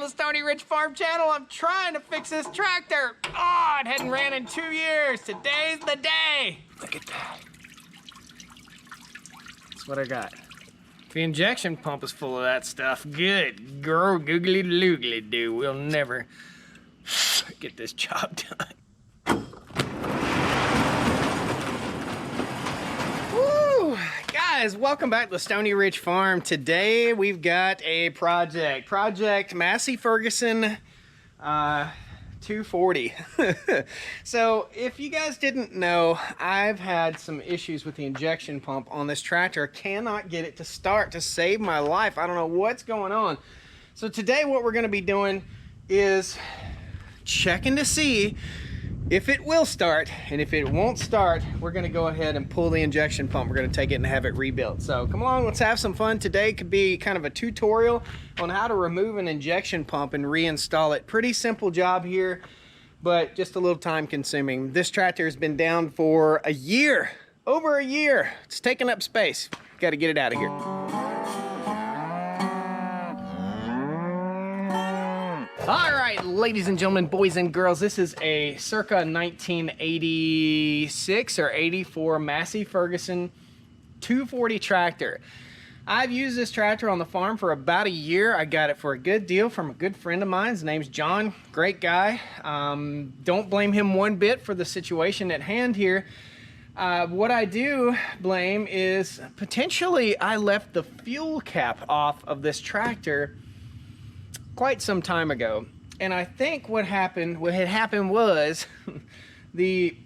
the Stoney Ridge Farm channel. I'm trying to fix this tractor. Oh, it hadn't ran in 2 years. Today's the day. Look at that. That's what I got. The injection pump is full of that stuff. Good girl, googly loogly do. We'll never get this job done. Guys, welcome back to the Stoney Ridge Farm. Today we've got a project Massey Ferguson 240. So if you guys didn't know, I've had some issues with the injection pump on this tractor. Cannot get it to start to save my life. I don't know what's going on. So today what we're going to be doing is checking to see if it will start, and if it won't start, we're gonna go ahead and pull the injection pump. We're gonna take it and have it rebuilt. So come along, let's have some fun. Today could be kind of a tutorial on how to remove an injection pump and reinstall it. Pretty simple job here, but just a little time consuming. This tractor has been down for a year, over a year. It's taking up space. Got to get it out of here. All right, ladies and gentlemen, boys and girls, this is a circa 1986 or 84 Massey Ferguson 240 tractor. I've used this tractor on the farm for about a year. I got it for a good deal from a good friend of mine. His name's John, great guy. Don't blame him one bit for the situation at hand here. What I do blame is potentially I left the fuel cap off of this tractor quite some time ago, and I think what had happened was the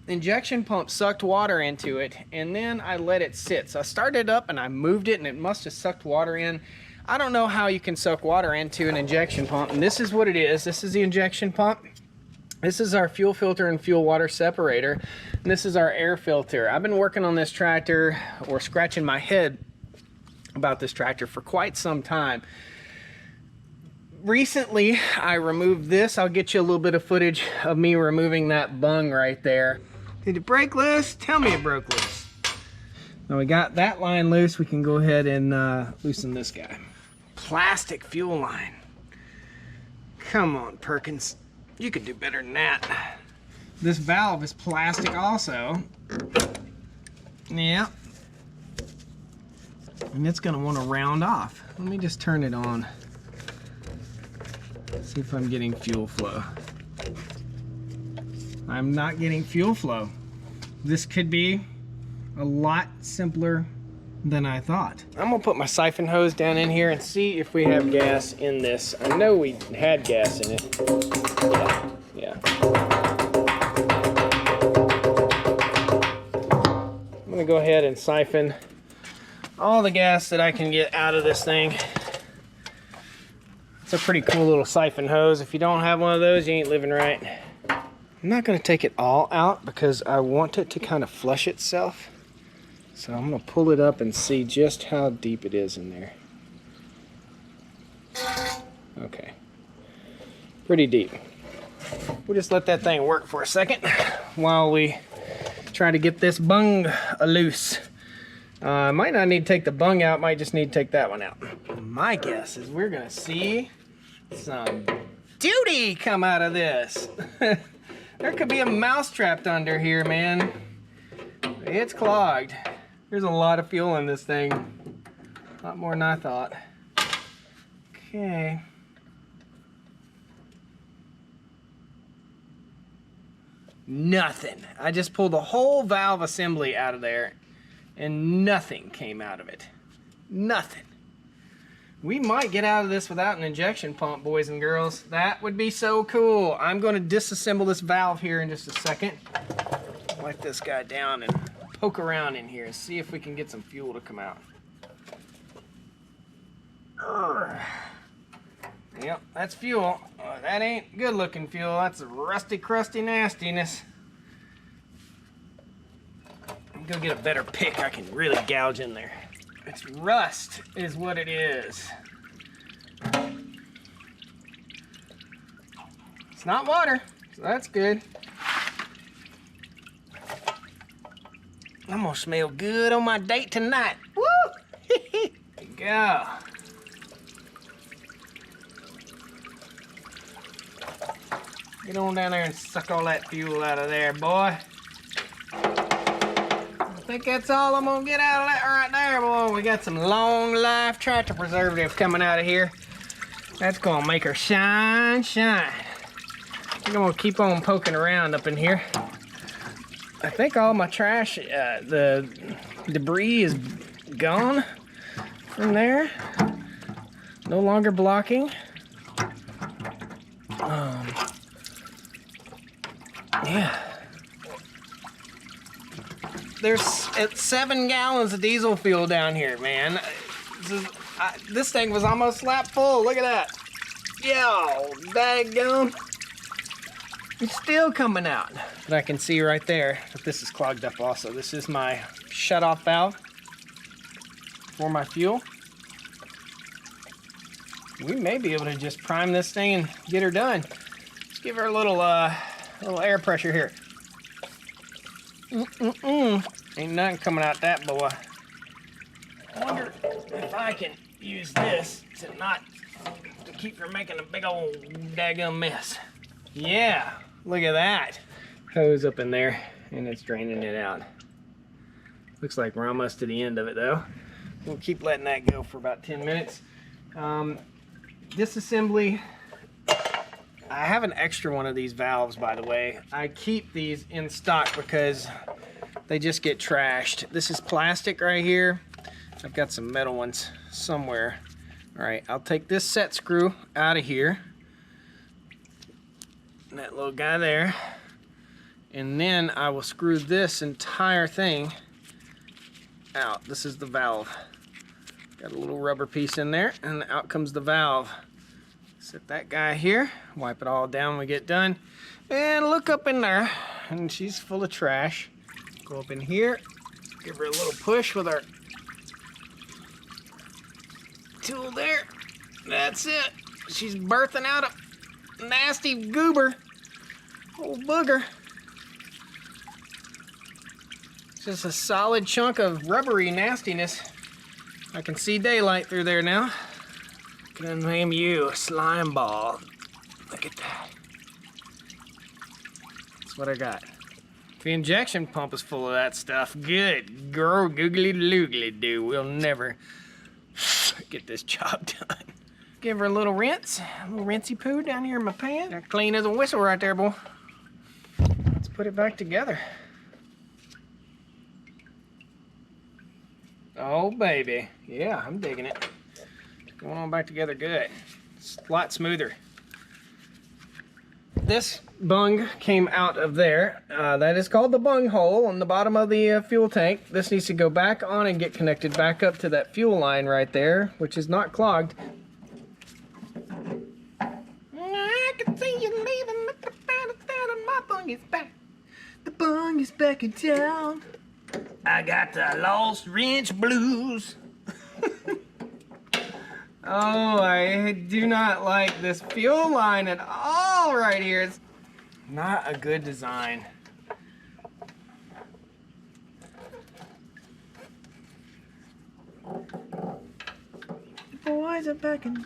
injection pump sucked water into it, and then I let it sit. So I started up and I moved it, and it must have sucked water in. I don't know how you can suck water into an injection pump, and this is what it is. This is the injection pump. This is our fuel filter and fuel water separator, and this is our air filter. I've been working on this tractor, or scratching my head about this tractor, for quite some time. Recently, I removed this. I'll get you a little bit of footage of me removing that bung right there. Did it break loose? Tell me it broke loose. Now we got that line loose. We can go ahead and loosen this guy. Plastic fuel line. Come on, Perkins. You can do better than that. This valve is plastic also. Yeah. And it's gonna want to round off. Let me just turn it on. See if I'm getting fuel flow. I'm not getting fuel flow. This could be a lot simpler than I thought. I'm gonna put my siphon hose down in here and see if we have gas in this. I know we had gas in it. Yeah. I'm gonna go ahead and siphon all the gas that I can get out of this thing. It's a pretty cool little siphon hose. If you don't have one of those, you ain't living right. I'm not gonna take it all out because I want it to kind of flush itself. So I'm gonna pull it up and see just how deep it is in there. Okay, pretty deep. We'll just let that thing work for a second while we try to get this bung loose. Might not need to take the bung out, might just need to take that one out. My guess is we're gonna see some duty come out of this. There could be a mouse trapped under here, man. It's clogged. There's a lot of fuel in this thing. A lot more than I thought. Okay. Nothing. I just pulled the whole valve assembly out of there and nothing came out of it. Nothing. We might get out of this without an injection pump, boys and girls. That would be so cool. I'm going to disassemble this valve here in just a second. Wipe this guy down and poke around in here and see if we can get some fuel to come out. Yep, that's fuel. That ain't good looking fuel. That's rusty, crusty nastiness. Go get a better pick. I can really gouge in there. It's rust is what it is. It's not water, so that's good. I'm gonna smell good on my date tonight. Woo! There you go. Get on down there and suck all that fuel out of there, boy. I think that's all I'm gonna get out of that right there, boy. We got some long life tractor preservative coming out of here. That's gonna make her shine, shine. I'm gonna keep on poking around up in here. I think all my trash, the debris is gone from there. No longer blocking. Yeah. There's 7 gallons of diesel fuel down here, man. This thing was almost slap full. Look at that. Yo, daggone. It's still coming out. But I can see right there that this is clogged up also. This is my shut-off valve for my fuel. We may be able to just prime this thing and get her done. Let's give her a little air pressure here. Ain't nothing coming out that boy. I wonder if I can use this to keep her making a big old daggum mess. Yeah, look at that. Hose up in there, and it's draining it out. Looks like we're almost to the end of it though. We'll keep letting that go for about 10 minutes. Disassembly. I have an extra one of these valves, by the way. I keep these in stock because they just get trashed. This is plastic right here. I've got some metal ones somewhere. All right, I'll take this set screw out of here. That little guy there. And then I will screw this entire thing out. This is the valve. Got a little rubber piece in there, and out comes the valve. Set that guy here, wipe it all down when we get done, and look up in there, and she's full of trash. Go up in here, give her a little push with our tool there. That's it. She's birthing out a nasty goober, old booger. It's just a solid chunk of rubbery nastiness. I can see daylight through there now. Gonna name you a slime ball. Look at that. That's what I got. The injection pump is full of that stuff. Good girl, googly loogly do. We'll never get this job done. Give her a little rinse. A little rinsey poo down here in my pan. They're clean as a whistle right there, boy. Let's put it back together. Oh, baby. Yeah, I'm digging it. Going on back together good. It's a lot smoother. This bung came out of there. That is called the bung hole on the bottom of the fuel tank. This needs to go back on and get connected back up to that fuel line right there, which is not clogged. I can see you leaving. My bung is back. The bung is back in town. I got the lost wrench blues. Oh, I do not like this fuel line at all right here. It's not a good design. The boys are back in,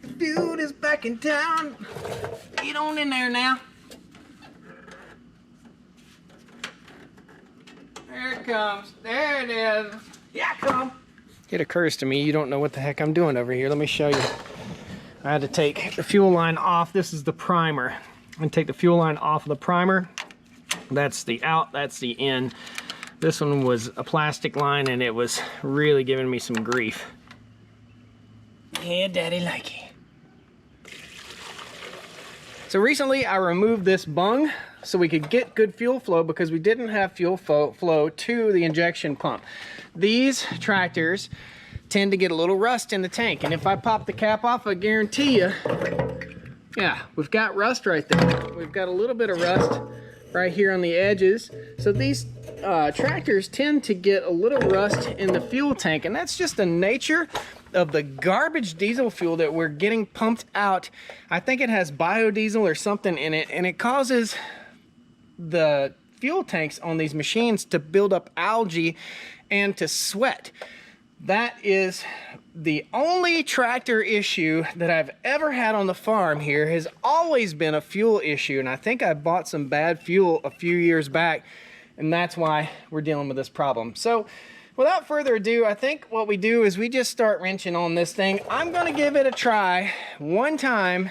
the dude is back in town. Get on in there now. There it comes. There it is. Yeah, come. It occurs to me you don't know what the heck I'm doing over here. Let me show you. I had to take the fuel line off. This is the primer. I'm gonna take the fuel line off of the primer. That's the out, that's the in. This one was a plastic line and it was really giving me some grief. Yeah, daddy like it. So recently I removed this bung so we could get good fuel flow because we didn't have fuel flow to the injection pump. These tractors tend to get a little rust in the tank, and if I pop the cap off, I guarantee you, yeah, we've got rust right there. We've got a little bit of rust right here on the edges. So these tractors tend to get a little rust in the fuel tank, and that's just the nature of the garbage diesel fuel that we're getting pumped out. I think it has biodiesel or something in it, and it causes the fuel tanks on these machines to build up algae and to sweat. That is the only tractor issue that I've ever had on the farm here has always been a fuel issue, and I think I bought some bad fuel a few years back, and that's why we're dealing with this problem. So without further ado, I think what we do is we just start wrenching on this thing. I'm gonna give it a try one time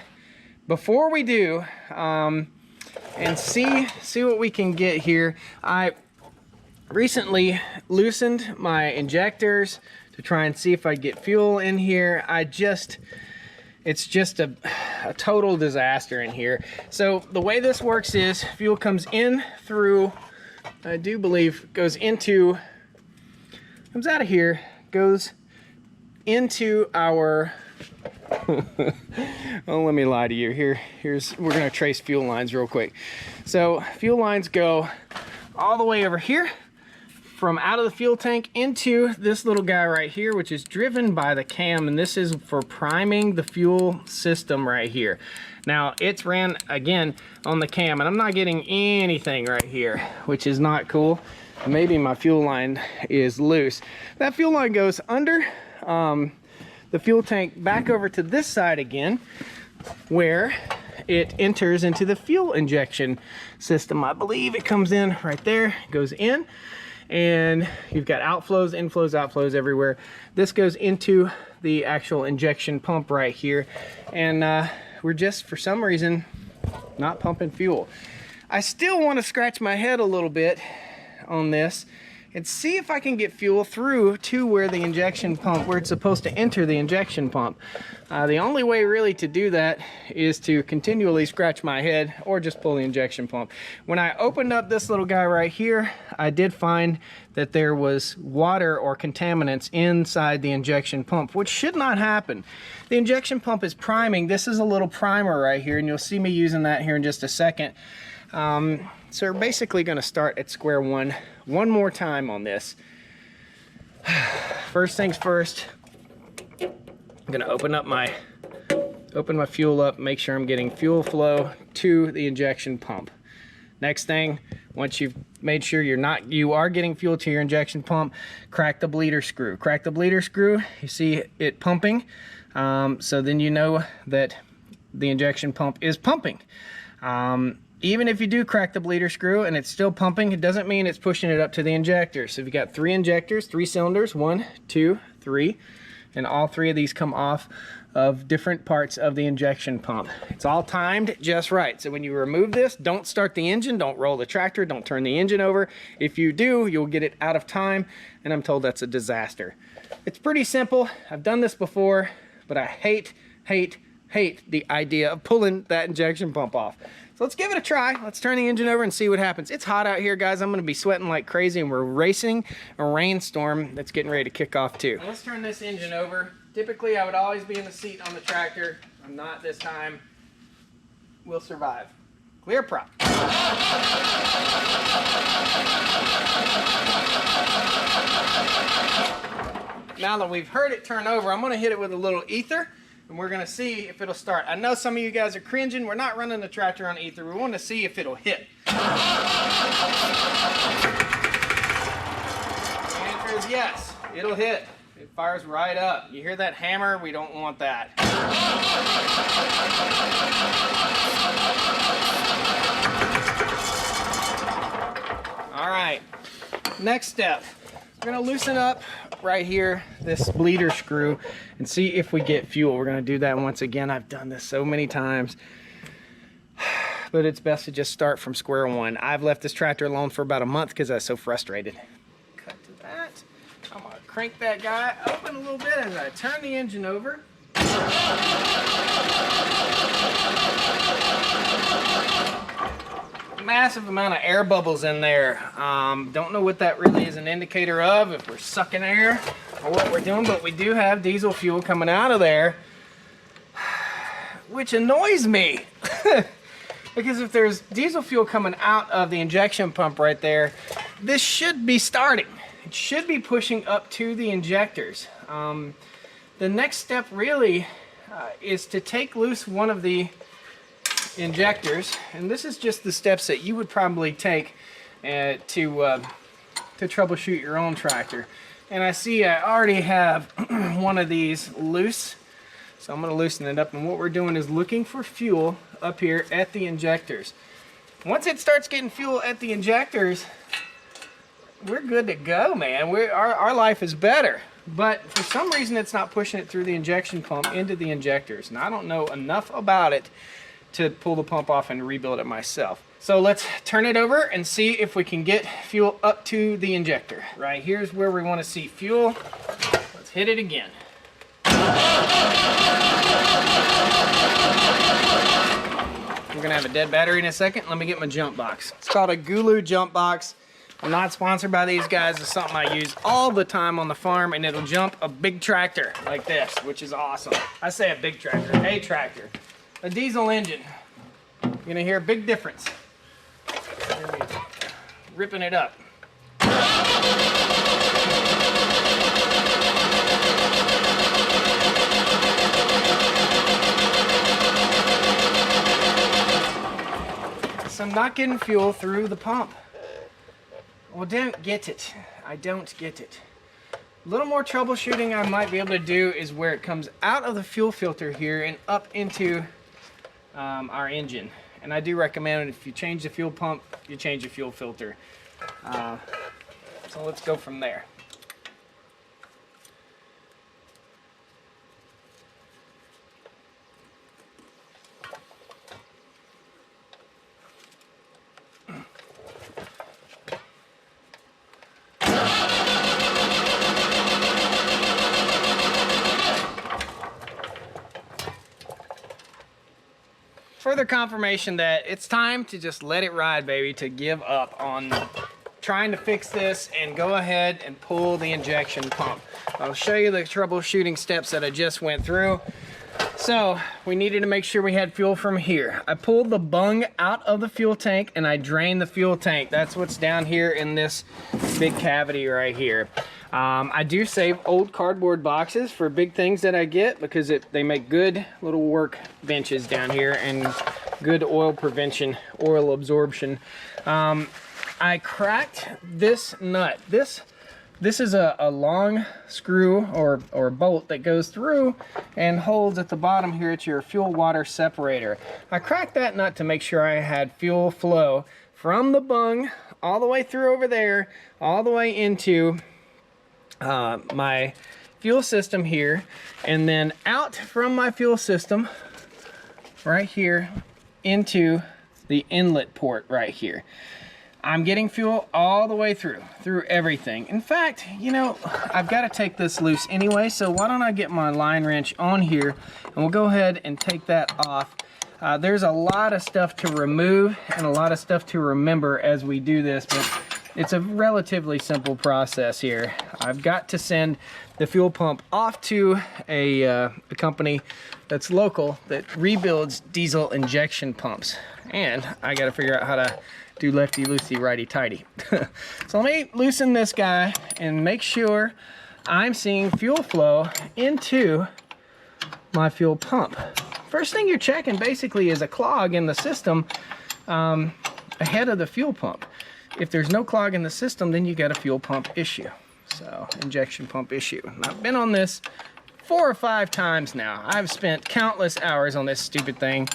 before we do, and see what we can get here. I recently loosened my injectors to try and see if I get fuel in here. It's just a total disaster in here. So the way this works is fuel comes in through, I do believe, comes out of here, goes into our, oh, let me lie to you. We're gonna trace fuel lines real quick. So fuel lines go all the way over here, from out of the fuel tank into this little guy right here, which is driven by the cam, and this is for priming the fuel system right here. Now it's ran again on the cam, and I'm not getting anything right here, which is not cool. Maybe my fuel line is loose. That fuel line goes under the fuel tank back over to this side again, where it enters into the fuel injection system. I believe it comes in right there, goes in, and you've got outflows, inflows, outflows everywhere. This goes into the actual injection pump right here, and we're just, for some reason, not pumping fuel. I still want to scratch my head a little bit on this and see if I can get fuel through to where the injection pump, where it's supposed to enter the injection pump. The only way really to do that is to continually scratch my head or just pull the injection pump. When I opened up this little guy right here, I did find that there was water or contaminants inside the injection pump, which should not happen. The injection pump is priming. This is a little primer right here, and you'll see me using that here in just a second. So we're basically going to start at square one more time on this. First things first, I'm going to open my fuel up, make sure I'm getting fuel flow to the injection pump. Next thing, once you've made sure you are getting fuel to your injection pump, crack the bleeder screw. Crack the bleeder screw, you see it pumping, so then you know that the injection pump is pumping. Even if you do crack the bleeder screw and it's still pumping, it doesn't mean it's pushing it up to the injector. So if you've got 3 injectors, 3 cylinders, 1, 2, 3, and all 3 of these come off of different parts of the injection pump. It's all timed just right. So when you remove this, don't start the engine, don't roll the tractor, don't turn the engine over. If you do, you'll get it out of time, and I'm told that's a disaster. It's pretty simple. I've done this before, but I hate the idea of pulling that injection pump off. So let's give it a try. Let's turn the engine over and see what happens. It's hot out here, guys. I'm gonna be sweating like crazy, and we're racing a rainstorm that's getting ready to kick off too. Now let's turn this engine over. Typically, I would always be in the seat on the tractor. I'm not this time. We'll survive. Clear prop. Now that we've heard it turn over, I'm gonna hit it with a little ether, and we're gonna see if it'll start. I know some of you guys are cringing. We're not running the tractor on ether. We want to see if it'll hit. The answer is yes, it'll hit. It fires right up. You hear that hammer? We don't want that. All right, next step. We're gonna loosen up right here this bleeder screw and see if we get fuel. We're gonna do that once again. I've done this so many times, but it's best to just start from square one. I've left this tractor alone for about a month because I was so frustrated. Cut to that. I'm gonna crank that guy open a little bit as I turn the engine over. Massive amount of air bubbles in there. Don't know what that really is an indicator of, if we're sucking air or what we're doing, but we do have diesel fuel coming out of there, which annoys me. Because if there's diesel fuel coming out of the injection pump right there, this should be starting. It should be pushing up to the injectors. The next step really is to take loose one of the injectors, and this is just the steps that you would probably take to troubleshoot your own tractor. And I see I already have one of these loose. So I'm going to loosen it up, and what we're doing is looking for fuel up here at the injectors. Once it starts getting fuel at the injectors, we're good to go, man. Our life is better. But for some reason, it's not pushing it through the injection pump into the injectors. And I don't know enough about it to pull the pump off and rebuild it myself. So let's turn it over and see if we can get fuel up to the injector. Right here's where we want to see fuel. Let's hit it again. We're gonna have a dead battery in a second. Let me get my jump box. It's called a Gulu jump box. I'm not sponsored by these guys. It's something I use all the time on the farm, and it'll jump a big tractor like this, which is awesome. I say a big tractor, a tractor. A diesel engine. You're gonna hear a big difference. Ripping it up. So I'm not getting fuel through the pump. Well, don't get it. I don't get it. A little more troubleshooting I might be able to do is where it comes out of the fuel filter here and up into our engine. And I do recommend if you change the fuel pump, you change the fuel filter. So let's go from there. Further confirmation that it's time to just let it ride, baby, to give up on trying to fix this and go ahead and pull the injection pump. I'll show you the troubleshooting steps that I just went through. So we needed to make sure we had fuel from here. I pulled the bung out of the fuel tank and I drained the fuel tank. That's what's down here in this big cavity right here. I do save old cardboard boxes for big things that I get because they make good little work benches down here and good oil prevention, oil absorption. I cracked this nut. This is a long screw or bolt that goes through and holds at the bottom here at your fuel water separator. I cracked that nut to make sure I had fuel flow from the bung all the way through over there, all the way into my fuel system here, and then out from my fuel system right here into the inlet port right here. I'm getting fuel all the way through everything. In fact, you know, I've got to take this loose anyway, so why don't I get my line wrench on here and we'll go ahead and take that off. There's a lot of stuff to remove and a lot of stuff to remember as we do this, but it's a relatively simple process here. I've got to send the fuel pump off to a company that's local that rebuilds diesel injection pumps. And I got to figure out how to do lefty-loosey, righty-tighty. So let me loosen this guy and make sure I'm seeing fuel flow into my fuel pump. First thing you're checking basically is a clog in the system ahead of the fuel pump. If there's no clog in the system, then you got a fuel pump issue. So, injection pump issue. And I've been on this 4 or 5 times now. I've spent countless hours on this stupid thing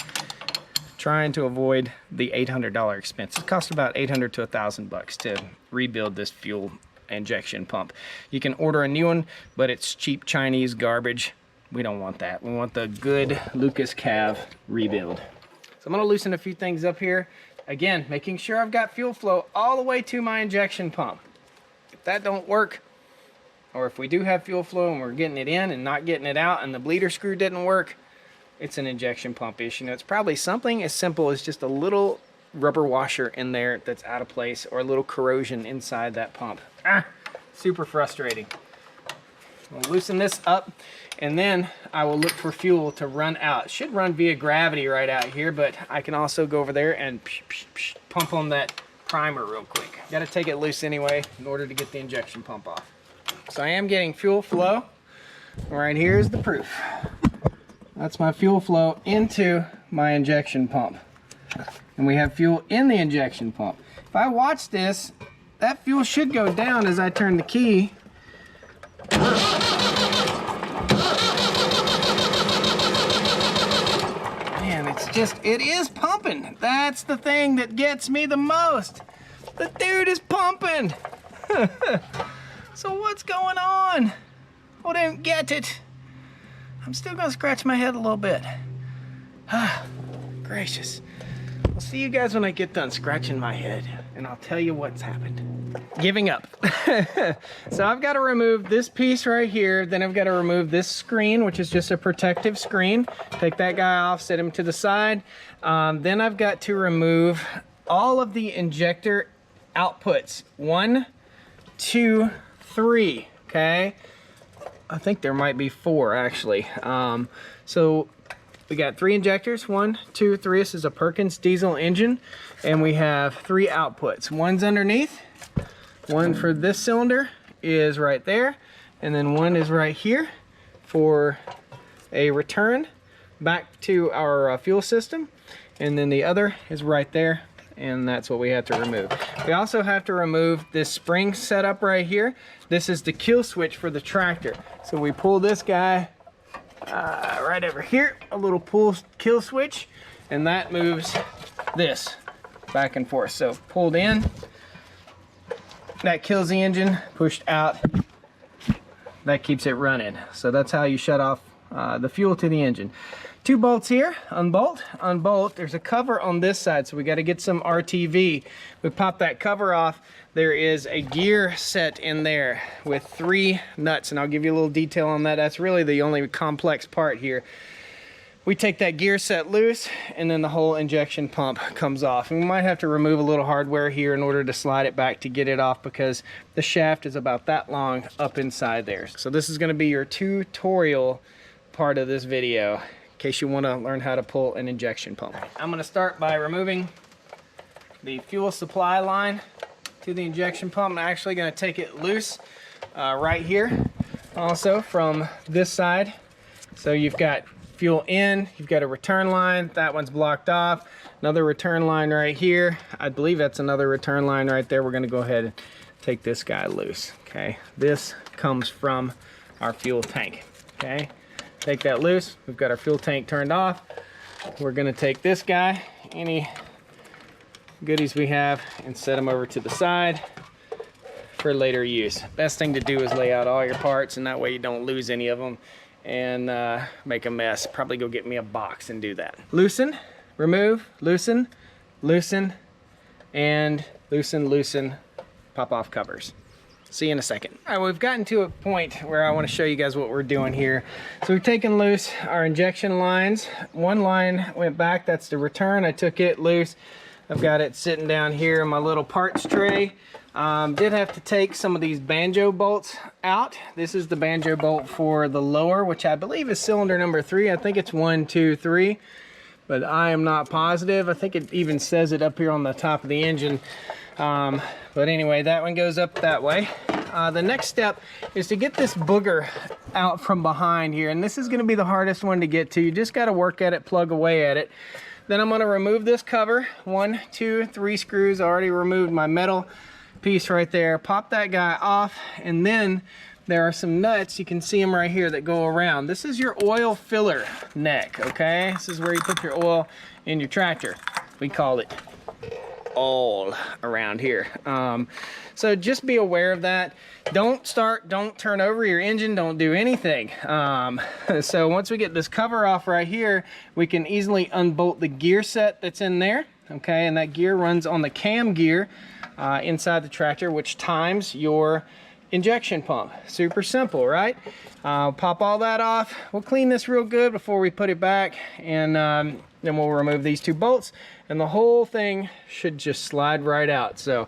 trying to avoid the $800 expense. It costs about $800 to $1,000 to rebuild this fuel injection pump. You can order a new one, but it's cheap Chinese garbage. We don't want that. We want the good Lucas Cav rebuild. So I'm gonna loosen a few things up here. Again, making sure I've got fuel flow all the way to my injection pump. If that don't work, or if we do have fuel flow and we're getting it in and not getting it out and the bleeder screw didn't work, it's an injection pump issue. Now, it's probably something as simple as just a little rubber washer in there that's out of place or a little corrosion inside that pump. Super frustrating. I'll loosen this up and then I will look for fuel to run out. It should run via gravity right out here, but I can also go over there and pump on that primer real quick. Got to take it loose anyway in order to get the injection pump off. So I am getting fuel flow. Right here is the proof. That's my fuel flow into my injection pump. And we have fuel in the injection pump. If I watch this, that fuel should go down as I turn the key it is pumping. That's the thing that gets me the most. The dude is pumping. So what's going on? I don't get it. I'm still gonna scratch my head a little bit. Gracious. I'll see you guys when I get done scratching my head, and I'll tell you what's happened. Giving up. So I've got to remove this piece right here, then I've got to remove this screen, which is just a protective screen. Take that guy off, set him to the side. Then I've got to remove all of the injector outputs. 1, 2, 3, okay? I think there might be 4 actually. So we got 3 injectors, 1, 2, 3. This is a Perkins diesel engine, and we have 3 outputs. One's underneath, one for this cylinder is right there, and then one is right here for a return back to our fuel system, and then the other is right there, and that's what we have to remove. We also have to remove this spring setup right here. This is the kill switch for the tractor. So we pull this guy right over here, a little pull kill switch, and that moves this back and forth. So pulled in, that kills the engine, pushed out, that keeps it running. So that's how you shut off the fuel to the engine. 2 bolts here, unbolt, unbolt. There's a cover on this side, so we got to get some RTV. We pop that cover off. There is a gear set in there with 3 nuts, and I'll give you a little detail on that. That's really the only complex part here. We take that gear set loose, and then the whole injection pump comes off. And we might have to remove a little hardware here in order to slide it back to get it off, because the shaft is about that long up inside there. So this is going to be your tutorial part of this video, in case you want to learn how to pull an injection pump. I'm going to start by removing the fuel supply line to the injection pump. I'm actually going to take it loose right here, also from this side. So you've got fuel in, you've got a return line, that one's blocked off, another return line right here. I believe that's another return line right there. We're going to go ahead and take this guy loose. Okay, this comes from our fuel tank. Okay, take that loose. We've got our fuel tank turned off. We're going to take this guy, any goodies we have, and set them over to the side for later use. Best thing to do is lay out all your parts, and that way you don't lose any of them and make a mess. Probably go get me a box and do that. Loosen, remove, loosen, loosen, and loosen, loosen, pop off covers. See you in a second. All right, we've gotten to a point where I want to show you guys what we're doing here. So we've taken loose our injection lines. One line went back, that's the return. I took it loose. I've got it sitting down here in my little parts tray. Did have to take some of these banjo bolts out. This is the banjo bolt for the lower, which I believe is cylinder number 3. I think it's 1, 2, 3, but I am not positive. I think it even says it up here on the top of the engine. But anyway, that one goes up that way. The next step is to get this booger out from behind here, and this is going to be the hardest one to get to. You just got to work at it, plug away at it. Then I'm going to remove this cover. 1, 2, 3 screws. I already removed my metal piece right there. Pop that guy off, and then there are some nuts, you can see them right here, that go around. This is your oil filler neck, okay? This is where you put your oil in your tractor. We call it all around here. So just be aware of that. Don't turn over your engine, don't do anything. So once we get this cover off right here, we can easily unbolt the gear set that's in there, okay? And that gear runs on the cam gear inside the tractor, which times your injection pump. Super simple, right? Pop all that off. We'll clean this real good before we put it back, and then we'll remove these 2 bolts, and the whole thing should just slide right out. So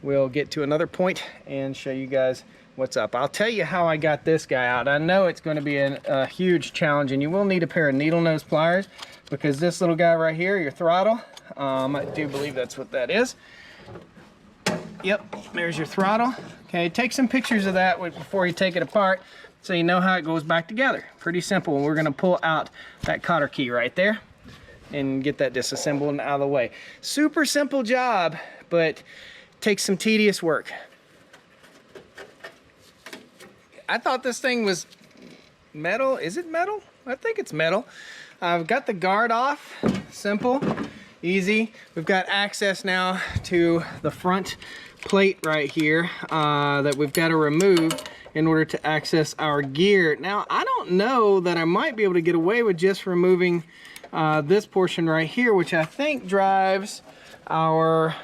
we'll get to another point and show you guys what's up. I'll tell you how I got this guy out. I know it's going to be a huge challenge, and you will need a pair of needle nose pliers, because this little guy right here, your throttle, I do believe that's what that is. Yep, there's your throttle. Okay, take some pictures of that before you take it apart, so you know how it goes back together. Pretty simple. We're going to pull out that cotter key right there and get that disassembled and out of the way. Super simple job, but takes some tedious work. I thought this thing was metal. Is it metal? I think it's metal. I've got the guard off. Simple, easy. We've got access now to the front plate right here that we've got to remove in order to access our gear. Now, I don't know that I might be able to get away with just removing this portion right here, which I think drives our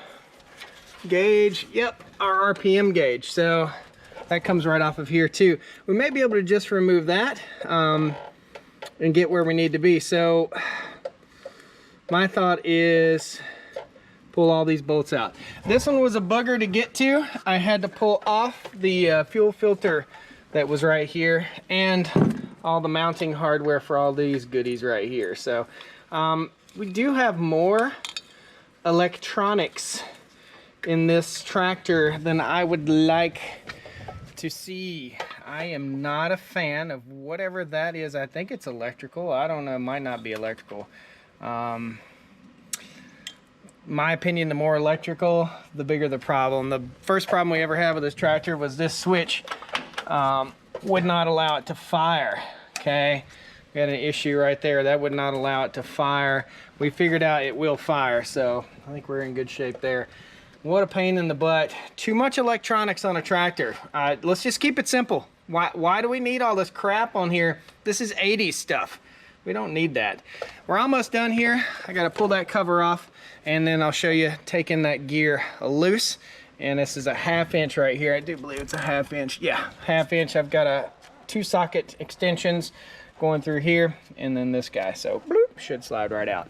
gauge. Yep, our RPM gauge. So that comes right off of here too. We may be able to just remove that and get where we need to be. So my thought is pull all these bolts out. This one was a bugger to get to. I had to pull off the fuel filter that was right here and all the mounting hardware for all these goodies right here. So we do have more electronics in this tractor than I would like to see. I am not a fan of whatever that is. I think it's electrical. I don't know, it might not be electrical. My opinion, the more electrical, the bigger the problem. The first problem we ever had with this tractor was this switch would not allow it to fire. Okay, we had an issue right there. That would not allow it to fire. We figured out it will fire, so I think we're in good shape there. What a pain in the butt. Too much electronics on a tractor. Let's just keep it simple. Why do we need all this crap on here? This is 80s stuff. We don't need that. We're almost done here. I gotta pull that cover off and then I'll show you taking that gear loose. And this is a 1/2 inch right here. I do believe it's a 1/2 inch. Yeah, 1/2 inch. I've got 2 socket extensions going through here and then this guy. So bloop, should slide right out.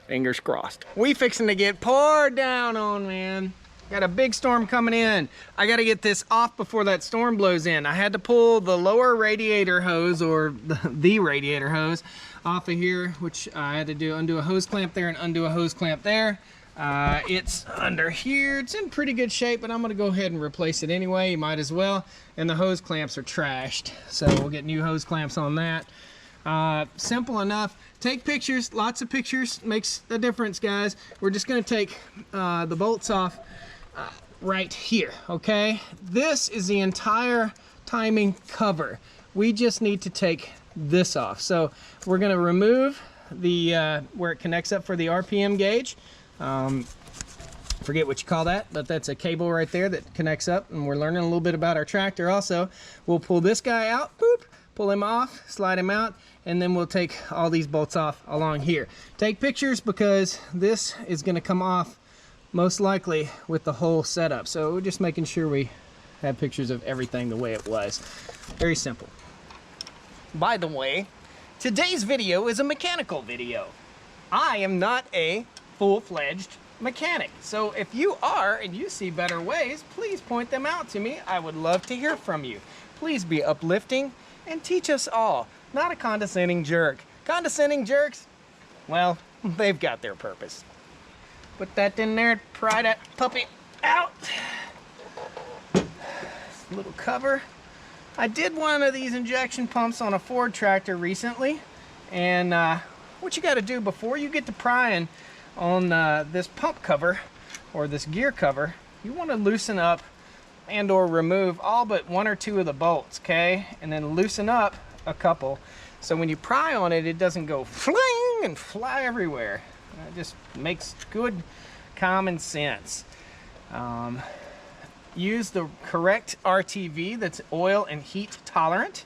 Fingers crossed. We fixing to get poured down on, man. Got a big storm coming in. I got to get this off before that storm blows in. I had to pull the lower radiator hose, or the radiator hose, off of here, which I had to do undo a hose clamp there and undo a hose clamp there. It's under here. It's in pretty good shape, but I'm going to go ahead and replace it anyway. You might as well. And the hose clamps are trashed, so we'll get new hose clamps on that. Simple enough. Take pictures. Lots of pictures makes a difference, guys. We're just going to take the bolts off right here. Okay, this is the entire timing cover. We just need to take this off. So we're going to remove the where it connects up for the RPM gauge. Forget what you call that, but that's a cable right there that connects up, and we're learning a little bit about our tractor also. We'll pull this guy out, boop, pull him off, slide him out, and then we'll take all these bolts off along here. Take pictures because this is going to come off most likely with the whole setup. So we're just making sure we have pictures of everything the way it was. Very simple. By the way, today's video is a mechanical video. I am not a full-fledged mechanic. So if you are and you see better ways, please point them out to me. I would love to hear from you. Please be uplifting and teach us all. Not a condescending jerk. Condescending jerks, well, they've got their purpose. Put that in there, pry that puppy out. Little cover. I did one of these injection pumps on a Ford tractor recently, and what you got to do before you get to prying on this pump cover or this gear cover, you want to loosen up and or remove all but 1 or 2 of the bolts, okay? And then loosen up a couple, so when you pry on it, it doesn't go fling and fly everywhere. It just makes good common sense. Use the correct RTV that's oil and heat tolerant,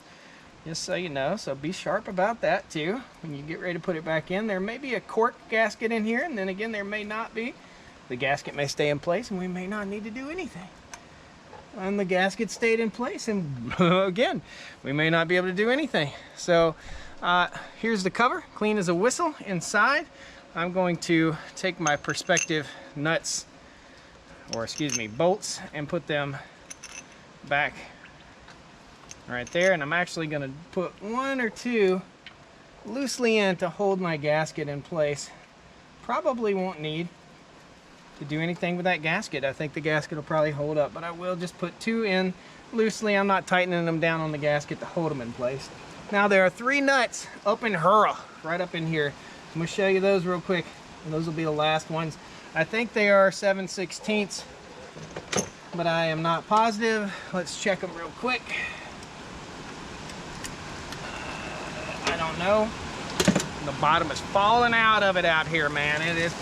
just so you know. So be sharp about that too when you get ready to put it back in. There may be a cork gasket in here, and then again there may not be. The gasket may stay in place and we may not need to do anything. And the gasket stayed in place, and again we may not be able to do anything. So here's the cover, clean as a whistle inside. I'm going to take my perspective nuts, or excuse me, bolts, and put them back right there. And I'm actually going to put 1 or 2 loosely in to hold my gasket in place. Probably won't need to do anything with that gasket. I think the gasket will probably hold up, but I will just put 2 in loosely. I'm not tightening them down on the gasket to hold them in place. Now there are 3 nuts up in Hurrah, right up in here. I'm going to show you those real quick, and those will be the last ones. I think they are 7/16, but I am not positive. Let's check them real quick. I don't know. The bottom is falling out of it out here, man. It is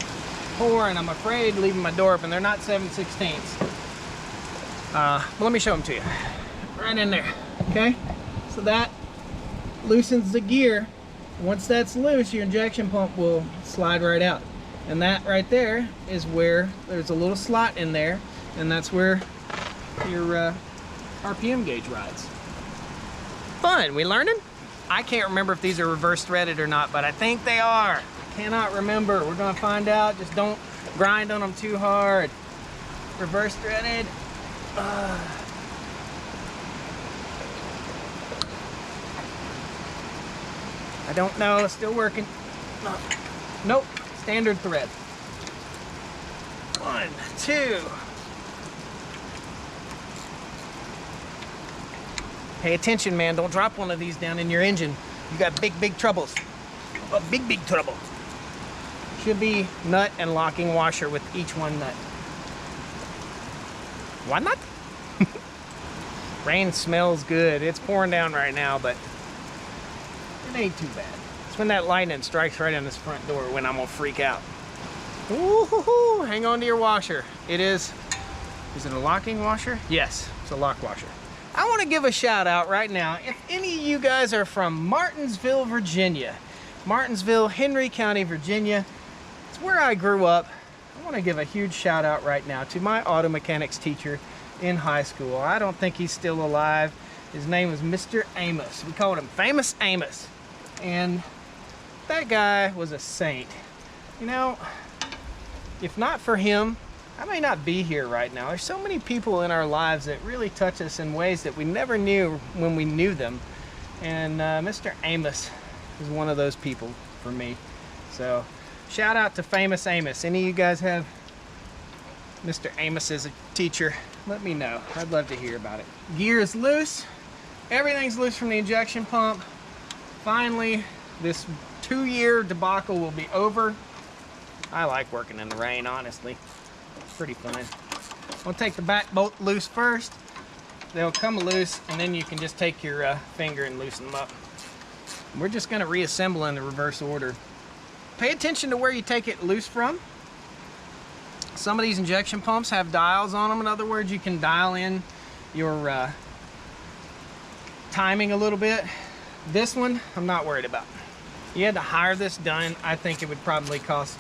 pouring. I'm afraid leaving my door open. They're not 7/16. Let me show them to you. Right in there, okay? So that loosens the gear. Once that's loose, your injection pump will slide right out. And that right there is where there's a little slot in there, and that's where your RPM gauge rides. Fun, we learning? I can't remember if these are reverse threaded or not, but I think they are. Cannot remember. We're gonna find out. Just don't grind on them too hard. Reverse threaded. I don't know, it's still working. Nope, standard thread. 1, 2. Pay attention, man. Don't drop one of these down in your engine. You got big troubles. A big trouble. Should be nut and locking washer with each one nut. Why not? Rain smells good. It's pouring down right now, but it ain't too bad. It's when that lightning strikes right in this front door when I'm gonna freak out. Ooh, hang on to your washer. Is it a locking washer? Yes, it's a lock washer. I want to give a shout out right now. If any of you guys are from Martinsville, Virginia, Martinsville, Henry County, Virginia, it's where I grew up. I want to give a huge shout out right now to my auto mechanics teacher in high school. I don't think he's still alive. His name was Mr. Amos. We called him Famous Amos. And that guy was a saint. You know, if not for him, I may not be here right now. There's so many people in our lives that really touch us in ways that we never knew when we knew them. And Mr. Amos is one of those people for me. So shout out to Famous Amos. Any of you guys have Mr. Amos as a teacher? Let me know. I'd love to hear about it. Gear is loose. Everything's loose from the injection pump. Finally, this 2-year debacle will be over. I like working in the rain, honestly. It's pretty fun. We'll take the back bolt loose first. They'll come loose, and then you can just take your finger and loosen them up. We're just gonna reassemble in the reverse order. Pay attention to where you take it loose from. Some of these injection pumps have dials on them. In other words, you can dial in your timing a little bit. This one, I'm not worried about. You had to hire this done, I think it would probably cost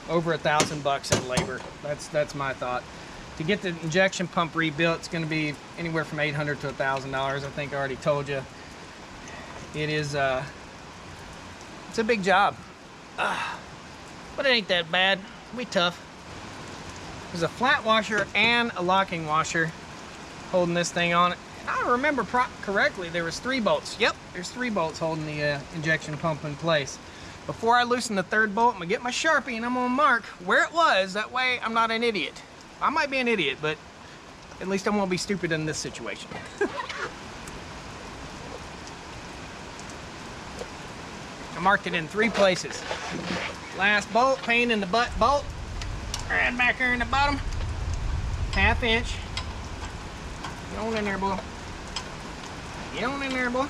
over $1,000 in labor. That's my thought. To get the injection pump rebuilt, it's going to be anywhere from $800 to $1,000. I think I already told you. It is it's a big job, but it ain't that bad. We tough. There's a flat washer and a locking washer holding this thing on it. I remember correctly, there was 3 bolts. Yep, there's 3 bolts holding the injection pump in place. Before I loosen the 3rd bolt, I'm gonna get my Sharpie and I'm gonna mark where it was. That way I'm not an idiot. I might be an idiot, but at least I won't be stupid in this situation. I marked it in 3 places. Last bolt, pain in the butt bolt. Right back here in the bottom. 1/2 inch. Get on in there, boy. Get on in there, boy.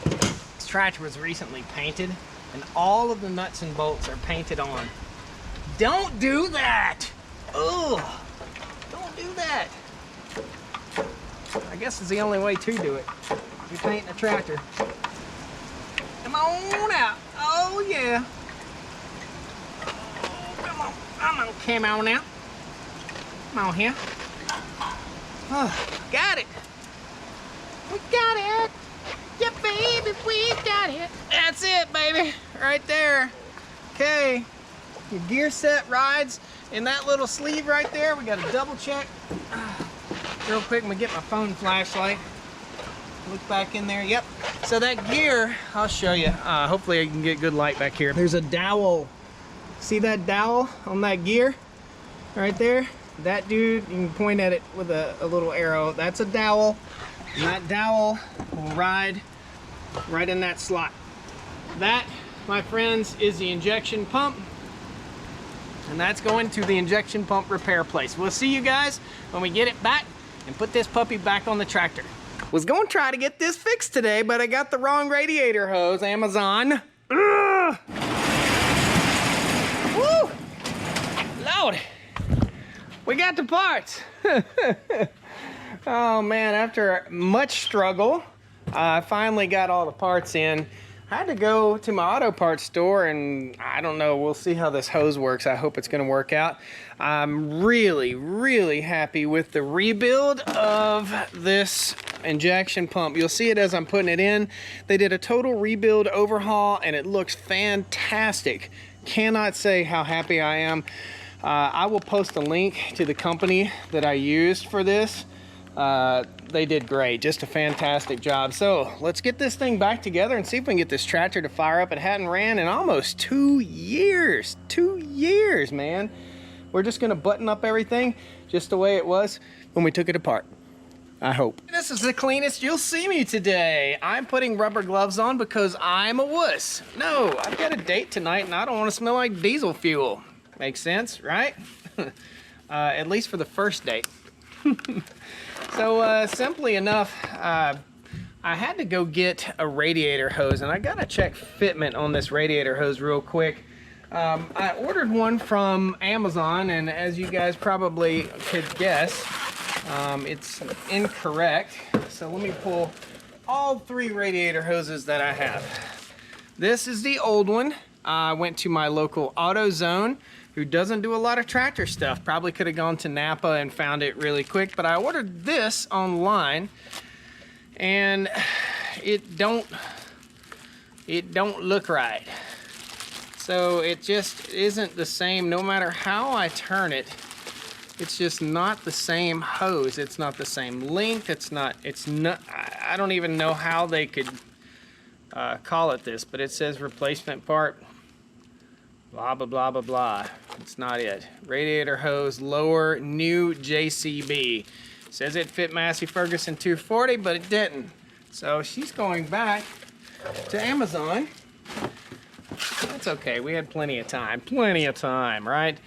This tractor was recently painted, and all of the nuts and bolts are painted on. Don't do that! Ugh! Don't do that! I guess it's the only way to do it. If you're painting a tractor. Come on out! Oh yeah! Oh, come on now. Come on here. Oh, got it. We got it. Yeah, baby, we got it. That's it, baby. Right there. Okay. Your gear set rides in that little sleeve right there. We got to double check. Real quick, I'm going to get my phone flashlight. Look back in there. Yep. So that gear, I'll show you. Hopefully I can get good light back here. There's a dowel. See that dowel on that gear? Right there? That dude, you can point at it with a little arrow. That's a dowel. And that dowel will ride right in that slot. That, my friends, is the injection pump. And that's going to the injection pump repair place. We'll see you guys when we get it back and put this puppy back on the tractor. Was going to try to get this fixed today, but I got the wrong radiator hose, Amazon. Ugh. Woo! Lord, we got the parts. Oh man, after much struggle, I finally got all the parts in. I had to go to my auto parts store, and I don't know, we'll see how this hose works. I hope it's gonna work out. I'm really, really happy with the rebuild of this injection pump. You'll see it as I'm putting it in. They did a total rebuild overhaul, and it looks fantastic. Cannot say how happy I am. I will post a link to the company that I used for this. They did great, just a fantastic job. So let's get this thing back together and see if we can get this tractor to fire up. It hadn't ran in almost 2 years. 2 years, man. We're just gonna button up everything just the way it was when we took it apart, I hope. This is the cleanest you'll see me today. I'm putting rubber gloves on because I'm a wuss. No, I've got a date tonight and I don't want to smell like diesel fuel. Makes sense, right? At least for the first date. So simply enough, I had to go get a radiator hose, and I gotta check fitment on this radiator hose real quick. I ordered one from Amazon, and as you guys probably could guess, it's incorrect. So let me pull all 3 radiator hoses that I have. This is the old one. I went to my local AutoZone, who doesn't do a lot of tractor stuff. Probably could have gone to Napa and found it really quick, but I ordered this online, and it don't look right. So it just isn't the same. No matter how I turn it, it's just not the same hose. It's not the same length. It's not, I don't even know how they could call it this, but it says replacement part. Blah, blah, blah, blah, blah. It's not it. Radiator hose, lower, new JCB. Says it fit Massey Ferguson 240, but it didn't. So she's going back to Amazon. That's okay, we had plenty of time, right?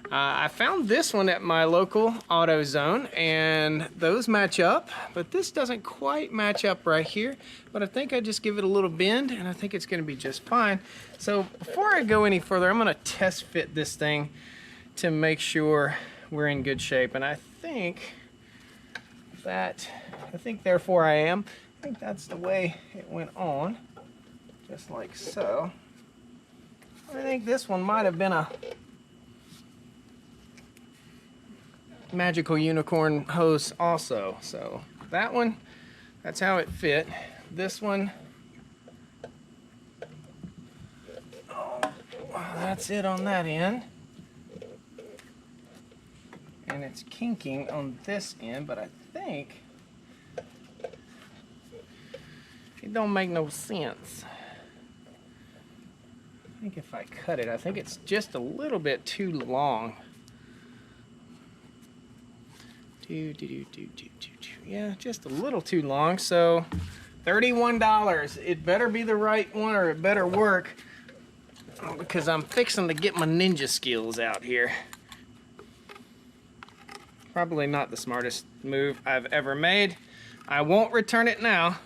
I found this one at my local AutoZone, and those match up, but this doesn't quite match up right here. But I think I just give it a little bend, and I think it's gonna be just fine. So before I go any further, I'm gonna test fit this thing to make sure we're in good shape. And I think therefore I am. I think that's the way it went on, just like so. I think this one might have been a magical unicorn hose also. So that one, that's how it fit. This one, oh, that's it on that end. And it's kinking on this end, but I think it don't make no sense. I think if I cut it, I think it's just a little bit too long. Yeah, just a little too long. So $31. It better be the right one, or it better work, because I'm fixing to get my ninja skills out here. Probably not the smartest move I've ever made. I won't return it now.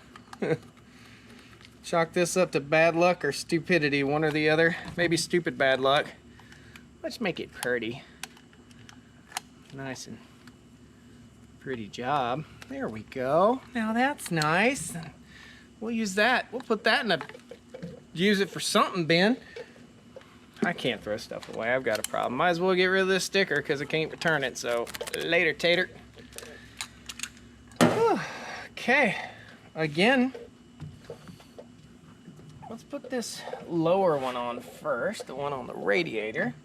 Chalk this up to bad luck or stupidity, one or the other. Maybe stupid bad luck. Let's make it pretty. Nice and pretty job. There we go. Now that's nice. We'll use that. We'll put that in a, use it for something, Ben. I can't throw stuff away. I've got a problem. Might as well get rid of this sticker because I can't return it. So later, tater. Okay. Again, let's put this lower one on first, the one on the radiator.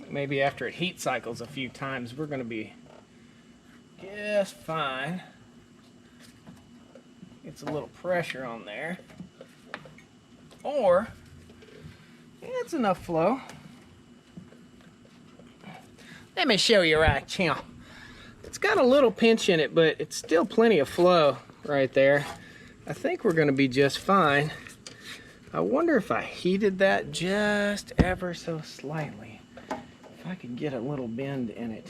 Maybe after it heat cycles a few times, we're going to be just fine. It's a little pressure on there. Or, yeah, it's enough flow. Let me show you right here. It's got a little pinch in it, but it's still plenty of flow right there. I think we're going to be just fine. I wonder if I heated that just ever so slightly. If if I could get a little bend in it.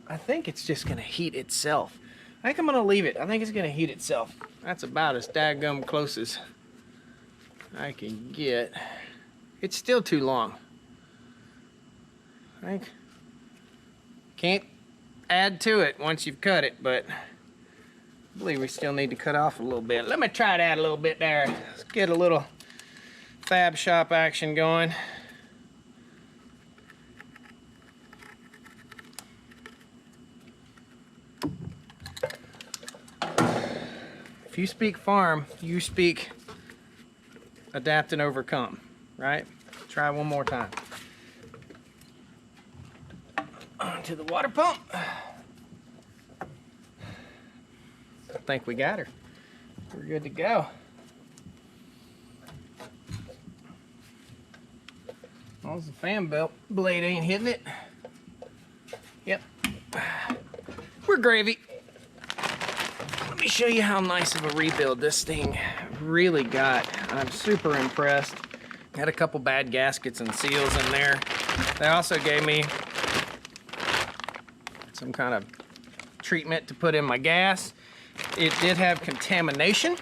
I think it's just gonna heat itself. I think I'm gonna leave it. I think it's gonna heat itself. That's about as daggum close as I can get. It's still too long. I think can't add to it once you've cut it, but I believe we still need to cut off a little bit. Let me try to add a little bit there. Let's get a little fab shop action going. If you speak farm, you speak adapt and overcome, right? Try one more time. Onto the water pump. I think we got her. We're good to go. As long as the fan belt blade ain't hitting it. Yep. We're gravy. Let me show you how nice of a rebuild this thing really got. I'm super impressed. Had a couple bad gaskets and seals in there. They also gave me some kind of treatment to put in my gas. It did have contamination.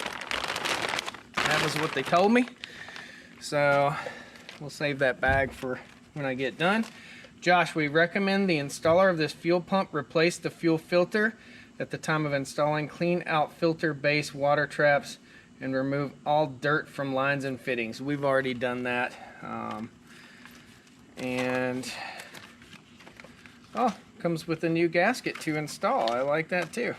That was what they told me. So we'll save that bag for when I get done. Josh, we recommend the installer of this fuel pump replace the fuel filter at the time of installing, clean out filter base water traps, and remove all dirt from lines and fittings. We've already done that. Oh, comes with a new gasket to install. I like that too.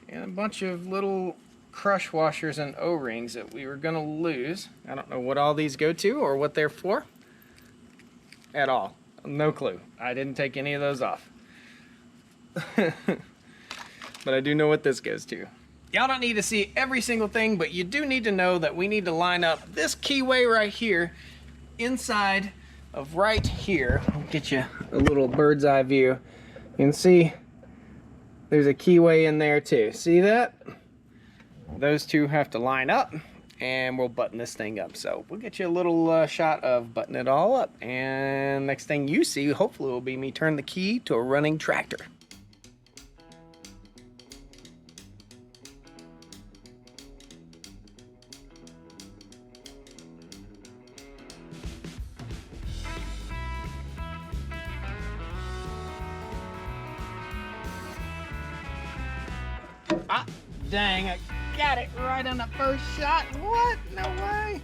And a bunch of little crush washers and O-rings that we were gonna lose. I don't know what all these go to or what they're for at all. No clue. I didn't take any of those off. But I do know what this goes to. Y'all don't need to see every single thing, but you do need to know that we need to line up this keyway right here inside of right here. I'll get you a little bird's eye view. You can see there's a keyway in there too. See that? Those two have to line up and we'll button this thing up. So we'll get you a little shot of button it all up. And next thing you see, hopefully, will be me turn the key to a running tractor. Ah, dang, I got it right on the first shot. What? No way.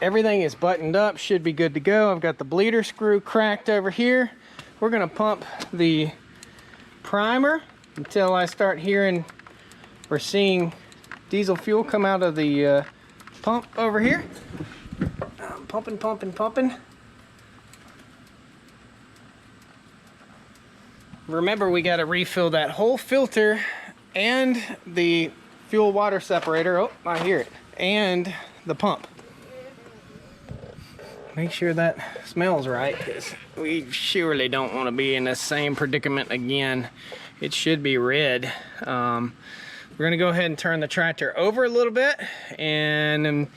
Everything is buttoned up, should be good to go. I've got the bleeder screw cracked over here. We're gonna pump the primer until I start hearing or seeing diesel fuel come out of the pump over here. Pumping, pumping, pumping. Remember, we gotta refill that whole filter and the fuel water separator. Oh, I hear it. And the pump. Make sure that smells right, because we surely don't want to be in the same predicament again. It should be red. We're gonna go ahead and turn the tractor over a little bit, and then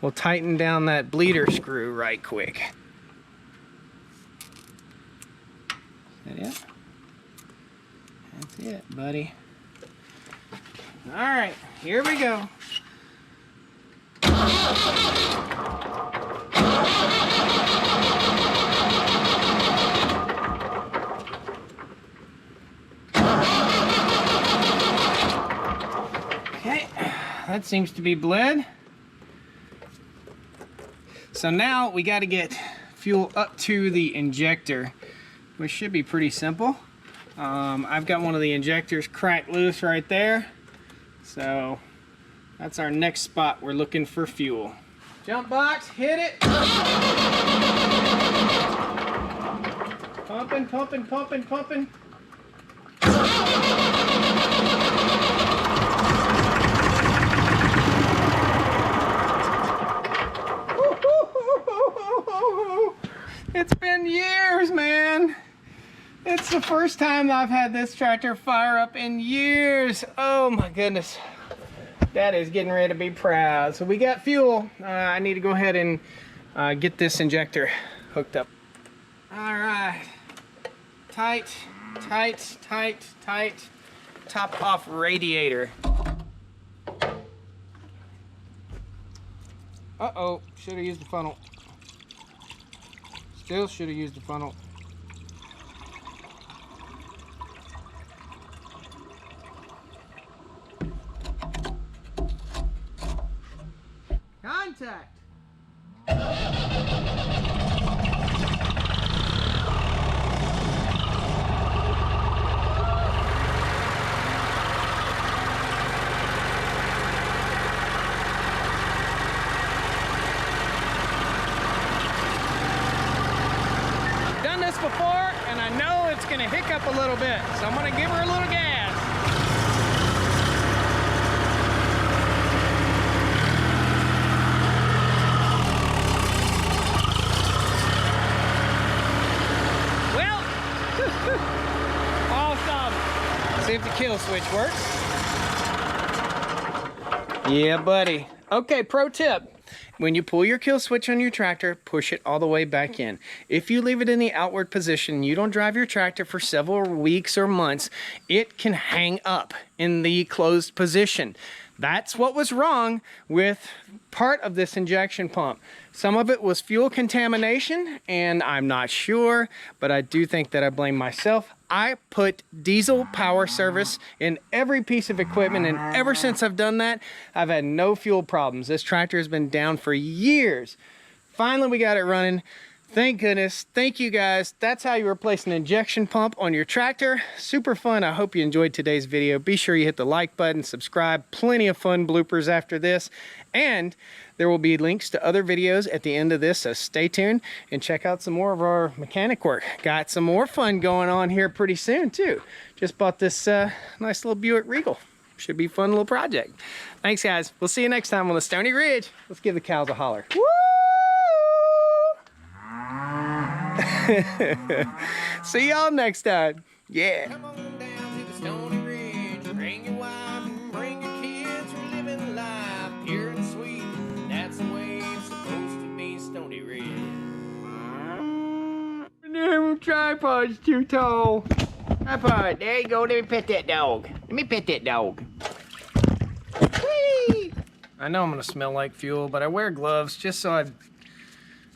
we'll tighten down that bleeder screw right quick. Is that it? That's it, buddy. All right, here we go. Okay, That seems to be bled. So now we got to get fuel up to the injector, which should be pretty simple. I've got one of the injectors cracked loose right there. So that's our next spot. We're looking for fuel. Jump box, hit it. Pumping, pumping, pumping, pumping. It's been years, man. It's the first time I've had this tractor fire up in years. Oh my goodness. That is getting ready to be proud. So we got fuel. I need to go ahead and get this injector hooked up. All right. Tight, tight, tight, tight. Top off radiator. Uh-oh, should have used the funnel. Still should have used the funnel. Contact. Done this before, and I know it's gonna hiccup a little bit, so I'm gonna give her a little gas. Awesome. See if the kill switch works. Yeah, buddy. Okay, pro tip. When you pull your kill switch on your tractor, push it all the way back in. If you leave it in the outward position, you don't drive your tractor for several weeks or months, it can hang up in the closed position. That's what was wrong with part of this injection pump. Some of it was fuel contamination, and I'm not sure, but I do think that I blame myself. I put diesel power service in every piece of equipment, and ever since I've done that, I've had no fuel problems. This tractor has been down for years. Finally, we got it running. Thank goodness. Thank you guys. That's how you replace an injection pump on your tractor. Super fun. I hope you enjoyed today's video. Be sure you hit the like button, subscribe. Plenty of fun bloopers after this. And there will be links to other videos at the end of this, so stay tuned and check out some more of our mechanic work. Got some more fun going on here pretty soon too. Just bought this nice little Buick Regal. Should be a fun little project. Thanks guys. We'll see you next time on the Stoney Ridge. Let's give the cows a holler. Woo! See y'all next time. Yeah. Come on down to the Stoney Ridge. Bring your wife and bring your kids. We're living life pure and sweet. That's the way it's supposed to be, Stoney Ridge. No, tripod's too tall. Tripod, there you go. Let me pet that dog. Let me pet that dog. Whee! I know I'm gonna smell like fuel, but I wear gloves just so I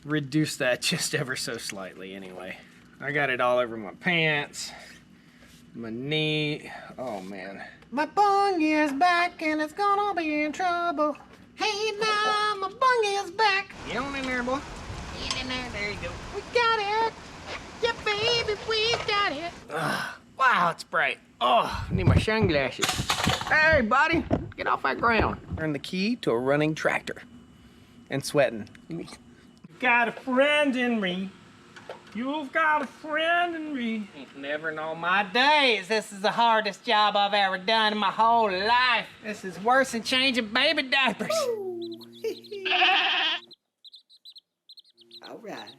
reduce that just ever so slightly anyway. I got it all over my pants, my knee. Oh man. My bung is back and it's gonna be in trouble. Hey now, my bung is back. Get on in there, boy. Get in there. There you go. We got it. Yeah, baby, we got it. Wow, it's bright. Oh, I need my sunglasses. Hey, buddy, get off that ground. Turn the key to a running tractor. And sweating. Got a friend in me. You've got a friend in me. Ain't never in all my days. This is the hardest job I've ever done in my whole life. This is worse than changing baby diapers. All right.